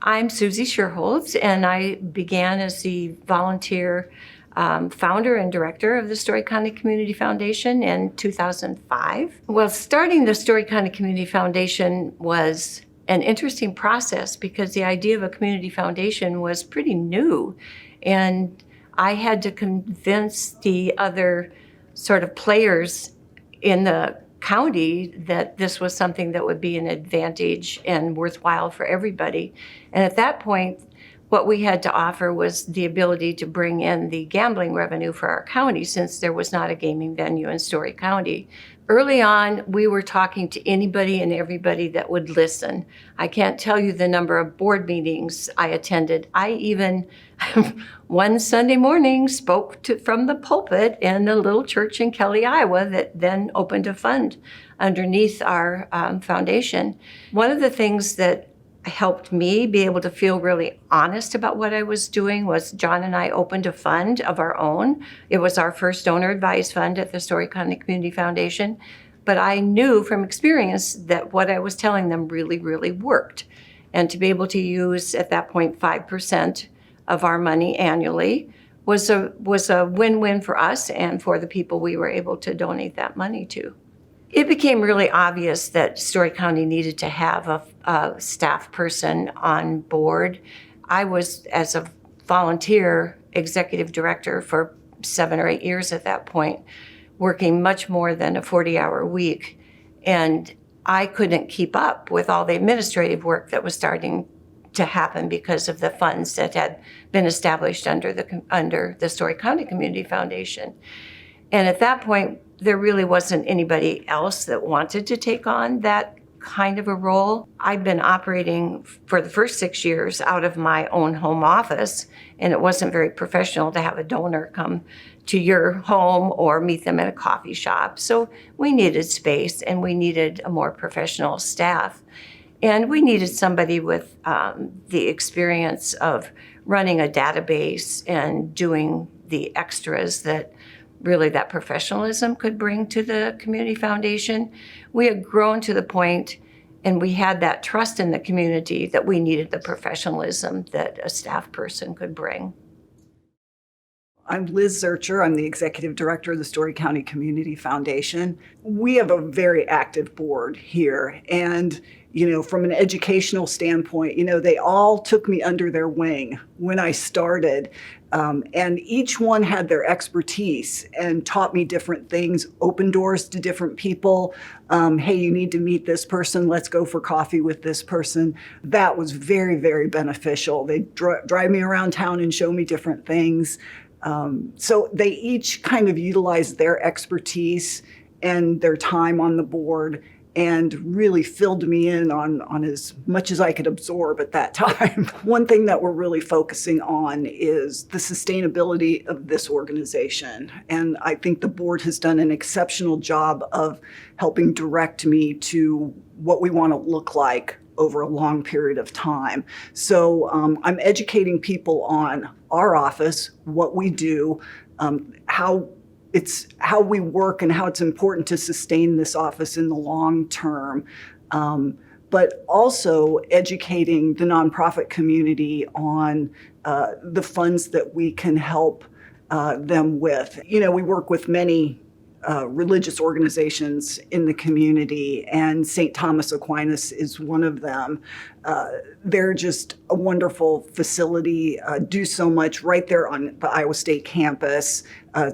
I'm Susie Sherholtz, and I began as the volunteer founder and director of the Story County Community Foundation in 2005. Well, starting the Story County Community Foundation was an interesting process because the idea of a community foundation was pretty new, and I had to convince the other sort of players in the county that this was something that would be an advantage and worthwhile for everybody. And at that point, what we had to offer was the ability to bring in the gambling revenue for our county, since there was not a gaming venue in Story County. Early on, we were talking to anybody and everybody that would listen. I can't tell you the number of board meetings I attended. I even, one Sunday morning, spoke from the pulpit in a little church in Kelly, Iowa, that then opened a fund underneath our foundation. One of the things that helped me be able to feel really honest about what I was doing was John and I opened a fund of our own. It was our first donor-advised fund at the Story County Community Foundation. But I knew from experience that what I was telling them really, really worked. And to be able to use, at that point, 5% of our money annually was a win-win for us and for the people we were able to donate that money to. It became really obvious that Story County needed to have a staff person on board. I was, as a volunteer executive director for 7 or 8 years at that point, working much more than a 40-hour week. And I couldn't keep up with all the administrative work that was starting to happen because of the funds that had been established under the Story County Community Foundation. And at that point, there really wasn't anybody else that wanted to take on that kind of a role. I'd been operating for the first 6 years out of my own home office, and it wasn't very professional to have a donor come to your home or meet them at a coffee shop. So we needed space, and we needed a more professional staff. And we needed somebody with the experience of running a database and doing the extras that really that professionalism could bring to the community foundation. We had grown to the point, and we had that trust in the community that we needed the professionalism that a staff person could bring. I'm Liz Zurcher. I'm the executive director of the Story County Community Foundation. We have a very active board here, and from an educational standpoint, they all took me under their wing when I started. And each one had their expertise and taught me different things, opened doors to different people. Hey, you need to meet this person. Let's go for coffee with this person. That was very, very beneficial. They drive me around town and show me different things. So they each kind of utilized their expertise and their time on the board and really filled me in on as much as I could absorb at that time. One thing that we're really focusing on is the sustainability of this organization. And I think the board has done an exceptional job of helping direct me to what we want to look like over a long period of time. So I'm educating people on our office, what we do, how we work, and how it's important to sustain this office in the long term, but also educating the nonprofit community on the funds that we can help them with. We work with many religious organizations in the community, and St. Thomas Aquinas is one of them. They're just a wonderful facility, do so much right there on the Iowa State campus.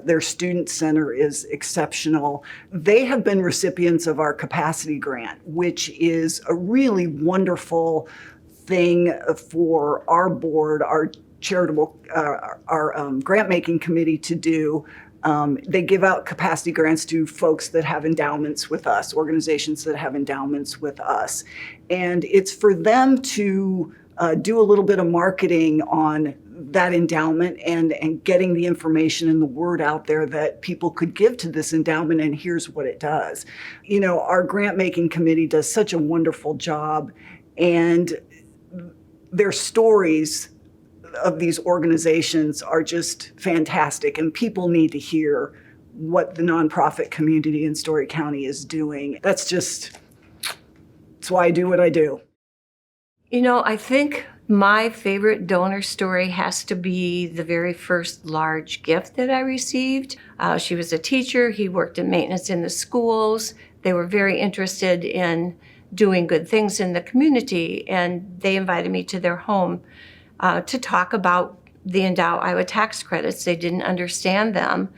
Their student center is exceptional. They have been recipients of our capacity grant, which is a really wonderful thing for our board, our charitable, our grant-making committee to do. They give out capacity grants to folks that have endowments with us, organizations that have endowments with us. And it's for them to do a little bit of marketing on that endowment and getting the information and the word out there that people could give to this endowment, and here's what it does. Our grant-making committee does such a wonderful job, and their stories of these organizations are just fantastic, and people need to hear what the nonprofit community in Story County is doing. That's why I do what I do. I think My favorite donor story has to be the very first large gift that I received. She was a teacher. He worked in maintenance in the schools. They were very interested in doing good things in the community, and they invited me to their home to talk about the Endow Iowa tax credits. They didn't understand them.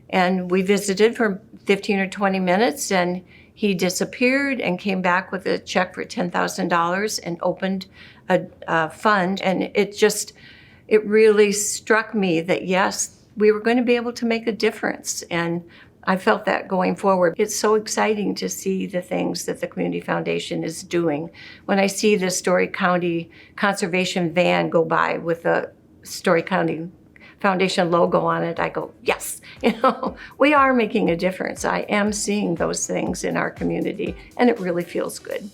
And we visited for 15 or 20 minutes, and he disappeared and came back with a check for $10,000 and opened a fund. And it really struck me that, yes, we were going to be able to make a difference. And I felt that going forward. It's so exciting to see the things that the Community Foundation is doing. When I see the Story County Conservation van go by with a Story County Foundation logo on it, I go, yes, we are making a difference. I am seeing those things in our community, and it really feels good.